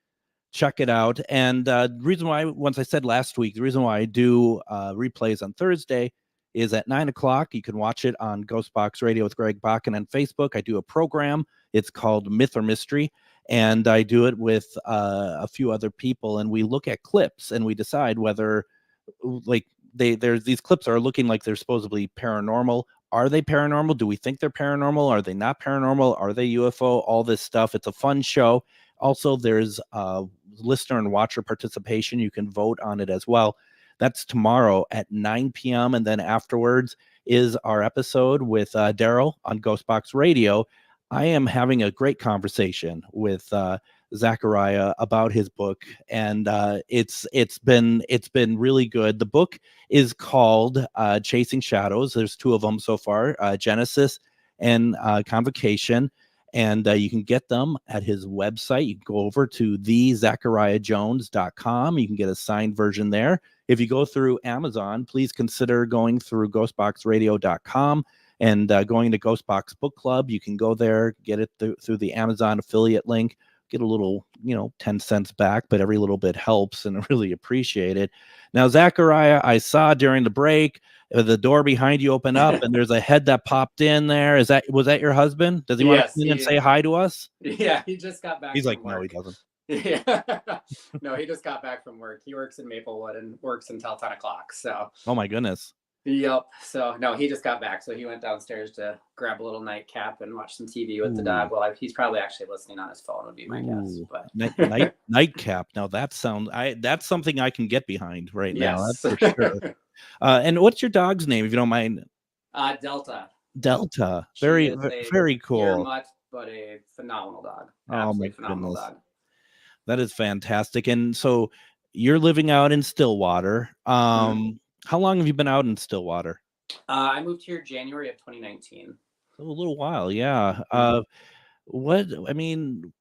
Check it out. And the reason why, once I said last week, the reason why I do replays on Thursday is at 9 o'clock. You can watch it on GhostBox Radio with Greg Bakun on Facebook. I do a program. It's called Myth or Mystery, and I do it with a few other people, and we look at clips and we decide whether, like, there's these clips are looking like they're supposedly paranormal. Are they paranormal? Do we think they're paranormal? Are they not paranormal? Are they UFO? All this stuff. It's a fun show. Also, there's listener and watcher participation. You can vote on it as well. That's tomorrow at 9 p.m. And then afterwards is our episode with Daryl on GhostBox Radio. I am having a great conversation with Zachariah about his book, and it's been really good. The book is called Chasing Shadows. There's two of them so far, Genesis and Convocation. And you can get them at his website. You can go over to thezachariahjones.com. You can get a signed version there. If you go through Amazon, please consider going through ghostboxradio.com and going to Ghostbox Book Club. You can go there, get it through the Amazon affiliate link, get a little, 10 cents back, but every little bit helps, and I really appreciate it. Now, Zachariah, I saw during the break, the door behind you open up and there's a head that popped in there. Was that your husband? Does he want to come in and say hi to us? Yeah, he just got back. He's like, work. No, he doesn't. Yeah. No, he just got back from work. He works in Maplewood and works until 10 o'clock. So. Oh my goodness. Yep. So no, he just got back. So he went downstairs to grab a little nightcap and watch some TV with the dog. Well, he's probably actually listening on his phone, would be my guess. But nightcap. Now that's something I can get behind right now. Yes. That's for sure. And what's your dog's name, if you don't mind? Delta. Very cool. Earmutt, but a phenomenal dog. Absolutely phenomenal dog. That is fantastic. And so you're living out in Stillwater. How long have you been out in Stillwater? I moved here January of 2019. A little while, yeah. With the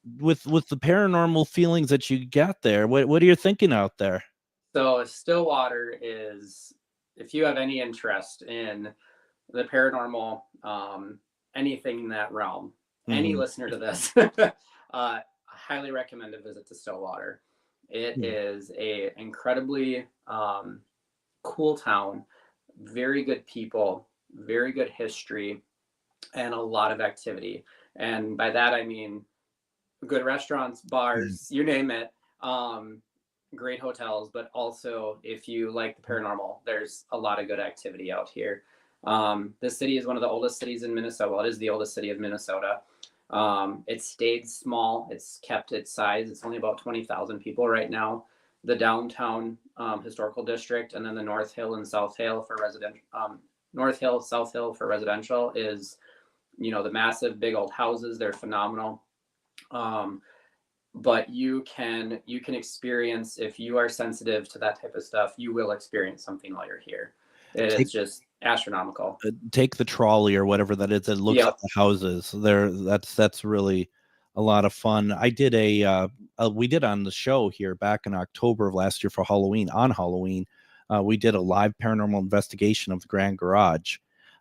paranormal feelings that you got there, what are you thinking out there? So Stillwater is, if you have any interest in the paranormal, anything in that realm, any listener to this, I highly recommend a visit to Stillwater. It is a incredibly cool town, very good people, very good history, and a lot of activity. And by that, I mean good restaurants, bars, you name it, great hotels, but also if you like the paranormal, there's a lot of good activity out here. This city is one of the oldest cities in Minnesota. Well, it is the oldest city of Minnesota. It stayed small. It's kept its size. It's only about 20,000 people right now. The downtown historical district, and then the North Hill and South Hill for residential. North Hill, South Hill for residential is, the massive big old houses. They're phenomenal. But you can experience, if you are sensitive to that type of stuff, you will experience something while you're here. It's just astronomical. Take the trolley or whatever that is that looks at the houses there. That's really a lot of fun. I did we did on the show here back in October of last year for Halloween, we did a live paranormal investigation of the Grand Garage,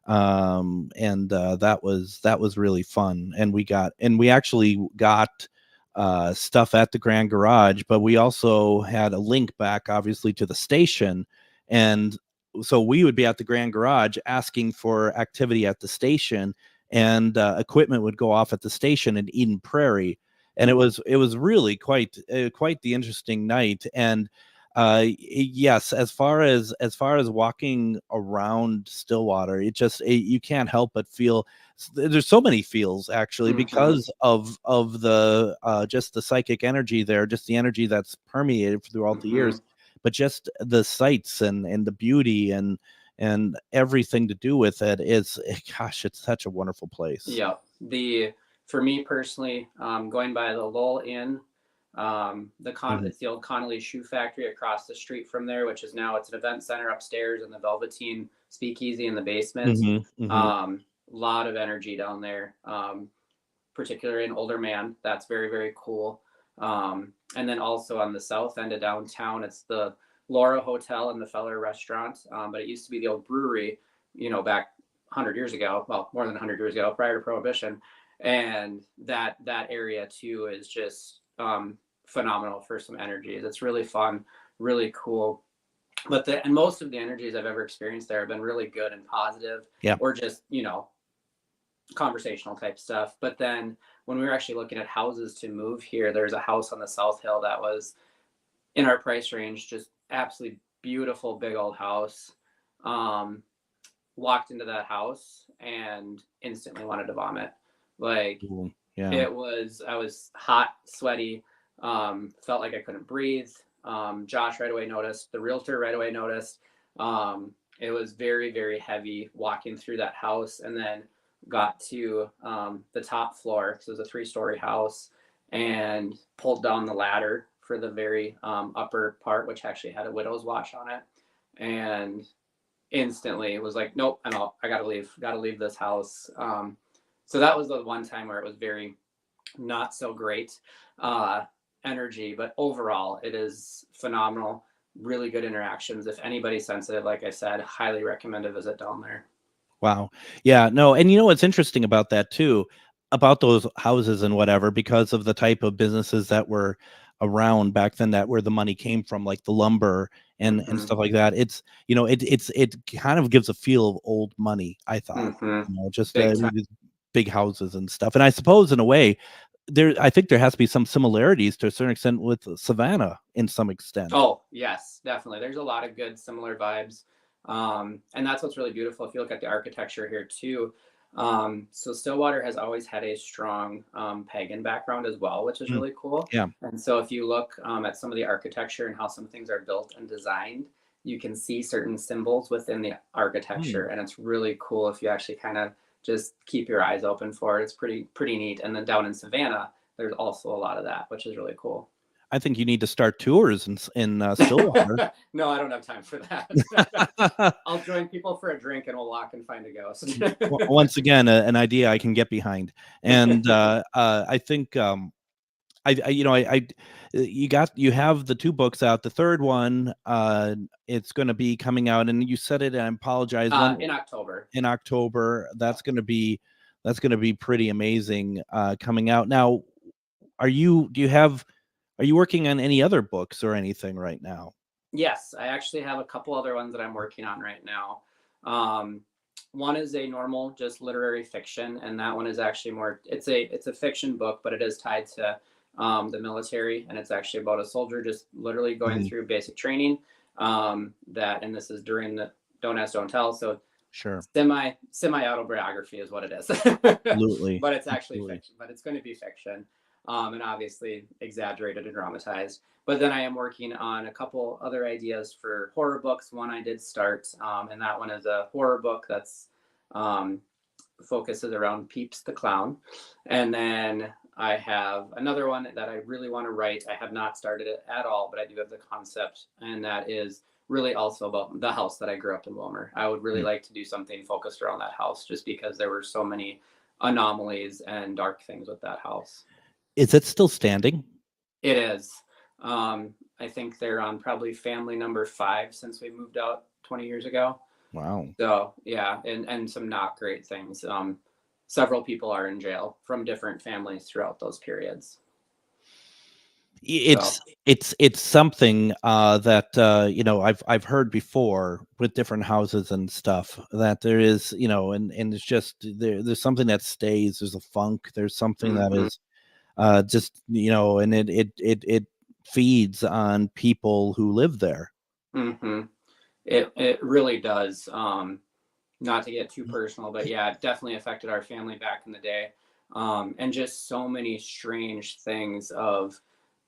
and that was really fun. And we actually got stuff at the Grand Garage, but we also had a link back, obviously, to the station. And so we would be at the Grand Garage asking for activity at the station, and equipment would go off at the station in Eden Prairie. And it was really quite the interesting night. And yes, as far as walking around Stillwater, you can't help but feel there's so many feels, actually, because of the just the psychic energy there, just the energy that's permeated throughout the years, but just the sights and the beauty and everything to do with it is, gosh, it's such a wonderful place. Yeah. For me personally, going by the Lowell Inn, it's the old Connolly Shoe Factory across the street from there, which is now it's an event center upstairs, and the Velveteen Speakeasy in the basement. Lot of energy down there, particularly an older man. That's very, very cool. And then also on the south end of downtown, it's the Laura Hotel and the Feller Restaurant. But it used to be the old brewery, back 100 years ago, well, more than 100 years ago, prior to Prohibition. And that area too is just phenomenal for some energies. It's really fun, really cool. But and most of the energies I've ever experienced there have been really good and positive, or just, conversational type stuff. But then when we were actually looking at houses to move here, there's a house on the South Hill that was in our price range, just absolutely beautiful, big old house. Walked into that house and instantly wanted to vomit. Like, I was hot, sweaty, felt like I couldn't breathe. Josh right away noticed, the realtor right away noticed. It was very, very heavy walking through that house, and then got to the top floor, because it was a 3-story house, and pulled down the ladder for the very upper part, which actually had a widow's wash on it. And instantly it was like, nope, I'm out. I gotta leave this house. So that was the one time where it was very not so great energy, but overall it is phenomenal. Really good interactions. If anybody's sensitive, like I said, highly recommend a visit down there. Wow. Yeah, no. And what's interesting about that too, about those houses and whatever, because of the type of businesses that were around back then, that where the money came from, like the lumber and stuff like that. It's, it kind of gives a feel of old money, I thought, just these big houses and stuff. And I suppose in a way, I think there has to be some similarities to a certain extent with Savannah in some extent. Oh, yes, definitely. There's a lot of good similar vibes. And that's what's really beautiful if you look at the architecture here too. So Stillwater has always had a strong pagan background as well, which is really cool. Yeah. And so if you look at some of the architecture and how some things are built and designed, you can see certain symbols within the architecture. And it's really cool if you actually kind of just keep your eyes open for it. It's pretty neat. And then down in Savannah, there's also a lot of that, which is really cool. I think you need to start tours in Stillwater. No, I don't have time for that. I'll join people for a drink and we'll walk and find a ghost. Once again, an idea I can get behind. And I think you have the 2 books out. The third one, it's going to be coming out, and you said it, and I apologize. In October. In October, that's going to be pretty amazing. Coming out now. Are you working on any other books or anything right now? Yes, I actually have a couple other ones that I'm working on right now. One is a normal, just literary fiction, and that one is actually more. It's a fiction book, but it is tied to the military, and it's actually about a soldier just literally going through basic training. And this is during the Don't Ask, Don't Tell. So sure, semi autobiography is what it is. Absolutely, but it's actually fiction. But it's going to be fiction. And obviously exaggerated and dramatized. But then I am working on a couple other ideas for horror books. One I did start, and that one is a horror book that's focuses around Peeps the Clown. And then I have another one that I really want to write. I have not started it at all, but I do have the concept, and that is really also about the house that I grew up in, Wilmer. I would really like to do something focused around that house, just because there were so many anomalies and dark things with that house. Is it still standing? It is. I think they're on probably family number 5 since we moved out 20 years ago. Wow. So yeah, and some not great things. Several people are in jail from different families throughout those periods. It's So, it's something that I've heard before with different houses and stuff, that there is, and it's just there's something that stays. There's a funk. There's something that mhm, is just, and it feeds on people who live there. mhm. It really does. Not to get too personal, but yeah, it definitely affected our family back in the day. And just so many strange things of,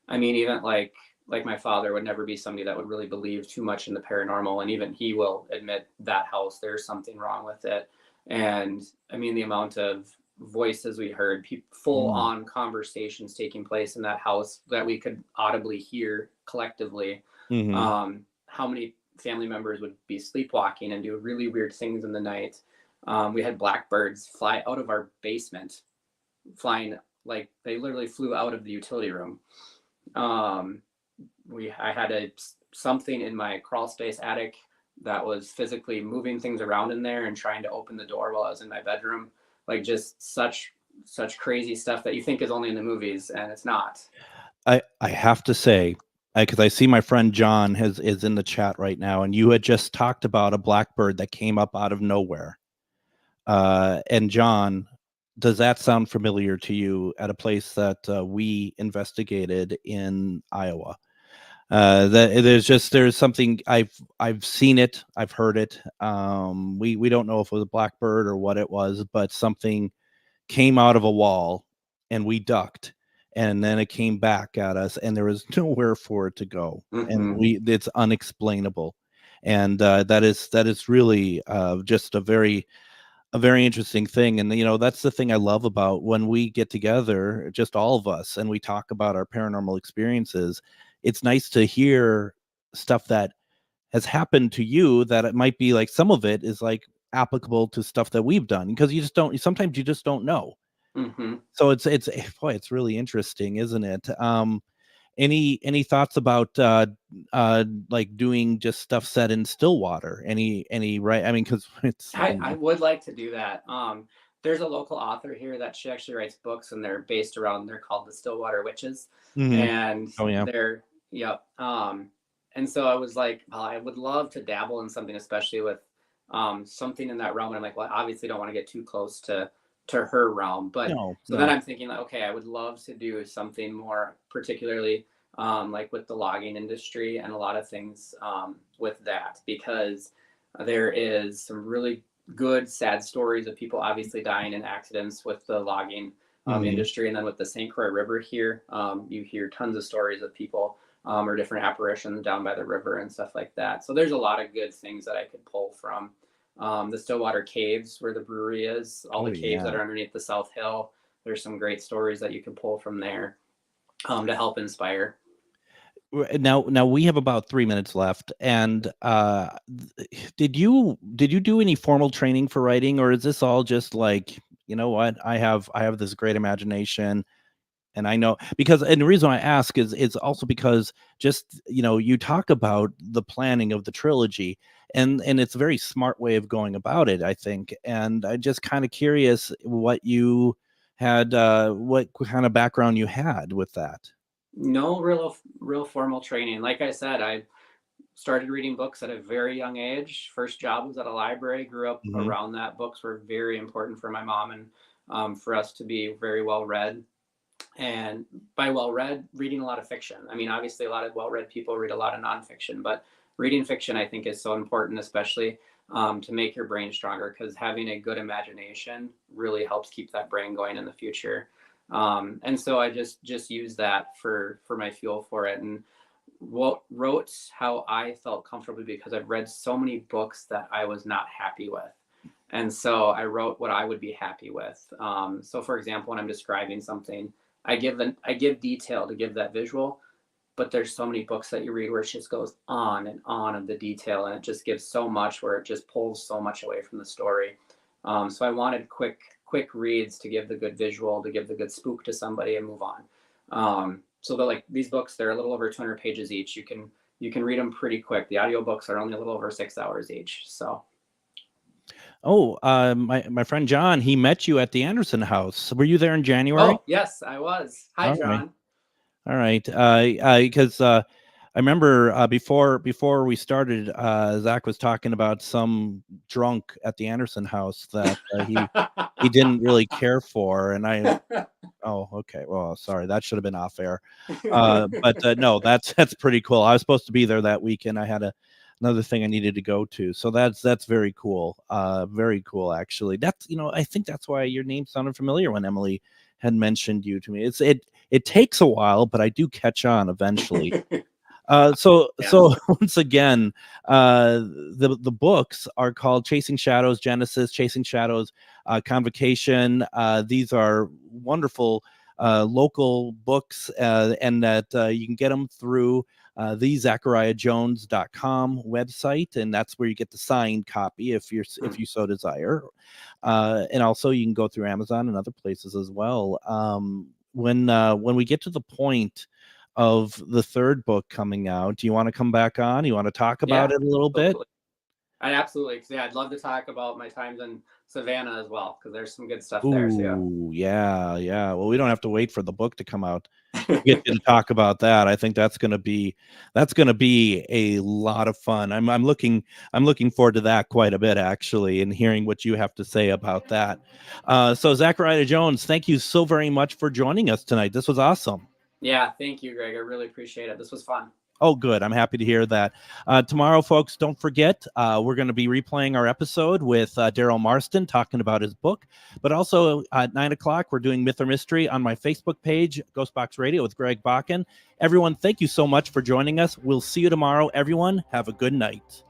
I mean, even like my father would never be somebody that would really believe too much in the paranormal, and even he will admit that house, there's something wrong with it. And I mean, the amount of voices we heard, full Mm. on conversations taking place in that house that we could audibly hear collectively. Hmm. How many family members would be sleepwalking and do really weird things in the night. We had blackbirds fly out of our basement, flying like they literally flew out of the utility room. Um, I had something in my crawl space attic that was physically moving things around in there and trying to open the door while I was in my bedroom. Like just such crazy stuff that you think is only in the movies, and it's not. I have to say, because I see my friend John is in the chat right now, and you had just talked about a blackbird that came up out of nowhere. And John, does that sound familiar to you at a place that we investigated in Iowa? That there's something I've seen it, I've heard it. We don't know if it was a blackbird or what it was, but something came out of a wall and we ducked, and then it came back at us and there was nowhere for it to go, and Mm-hmm. it's unexplainable. And that is really just a very interesting thing. And that's the thing I love about when we get together, just all of us, and we talk about our paranormal experiences. It's nice to hear stuff that has happened to you, that it might be like some of it is like applicable to stuff that we've done, because sometimes you just don't know. Mm-hmm. So it's boy, it's really interesting, isn't it? Any thoughts about like doing just stuff set in Stillwater? Any right? I mean, because it's I would like to do that. There's a local author here that she actually writes books, and they're called the Stillwater Witches, Mhm. and Oh yeah. yep. And so I was like, well, I would love to dabble in something, especially with something in that realm. And I'm like, well, I obviously don't want to get too close to her realm, but No, so then no. I'm thinking like, okay, I would love to do something more particularly like with the logging industry and a lot of things with that, because there is some really good sad stories of people obviously dying in accidents with the logging Mhm. industry, and then with the St. Croix River here, you hear tons of stories of people or different apparitions down by the river and stuff like that. So there's a lot of good things that I could pull from the Stillwater Caves, where the brewery is, all Oh the caves yeah. that are underneath the South Hill. There's some great stories that you can pull from there to help inspire. Now we have about 3 minutes left, and did you do any formal training for writing, or is this all just like, what, I have this great imagination, and I know, because, and the reason I ask is also because, just, you talk about the planning of the trilogy, and it's a very smart way of going about it, I think. And I just kind of curious what you had, what kind of background you had with that. No real formal training. Like I said, I started reading books at a very young age. First job was at a library. Grew up Hmm. around that. Books were very important for my mom and for us to be very well read. And by well read, reading a lot of fiction. I mean, obviously, a lot of well read people read a lot of nonfiction, but reading fiction, I think, is so important, especially to make your brain stronger, because having a good imagination really helps keep that brain going in the future. And so I just use that for my fuel for it, and wrote how I felt comfortably, because I've read so many books that I was not happy with. And so I wrote what I would be happy with. So for example, when I'm describing something, I give detail to give that visual, but there's so many books that you read where it just goes on and on of the detail, and it just gives so much, where it just pulls so much away from the story. So I wanted quick reads to give the good visual, to give the good spook to somebody and move on. So they're like these books, they're a little over 200 pages each. You can read them pretty quick. The audiobooks are only a little over 6 hours each. So Oh, my friend John, he met you at the Anderson house. Were you there in January? oh yes, I was. Hi, All right. John. All right. Because I remember before we started, Zach was talking about some drunk at the Anderson house that he didn't really care for, and I. Oh, okay. Well, sorry, that should have been off air. But no, that's pretty cool. I was supposed to be there that weekend. I had another thing I needed to go to, so that's very cool. Very cool, actually. That's I think that's why your name sounded familiar when Emily had mentioned you to me. It takes a while, but I do catch on eventually. So once again, the books are called Chasing Shadows Genesis, Chasing Shadows Convocation. These are wonderful local books, and that you can get them through the ZachariahJones.com website, and that's where you get the signed copy if you so desire. And also you can go through Amazon and other places as well. When we get to the point of the third book coming out, do you want to come back on? You want to talk about it a little bit? Absolutely. Yeah, I'd love to talk about my times in Savannah as well, because there's some good stuff there too. Yeah. Well, we don't have to wait for the book to come out to get you to talk about that. I think that's gonna be a lot of fun. I'm looking forward to that quite a bit, actually, and hearing what you have to say about that. So Zachariah Jones, thank you so very much for joining us tonight. This was awesome. Yeah, thank you, Greg. I really appreciate it. This was fun. Oh, good. I'm happy to hear that. Tomorrow, folks, don't forget, we're going to be replaying our episode with Daryl Marston talking about his book. But also at 9 o'clock, we're doing Myth or Mystery on my Facebook page, GhostBox Radio with Greg Bakun. Everyone, thank you so much for joining us. We'll see you tomorrow. Everyone, have a good night.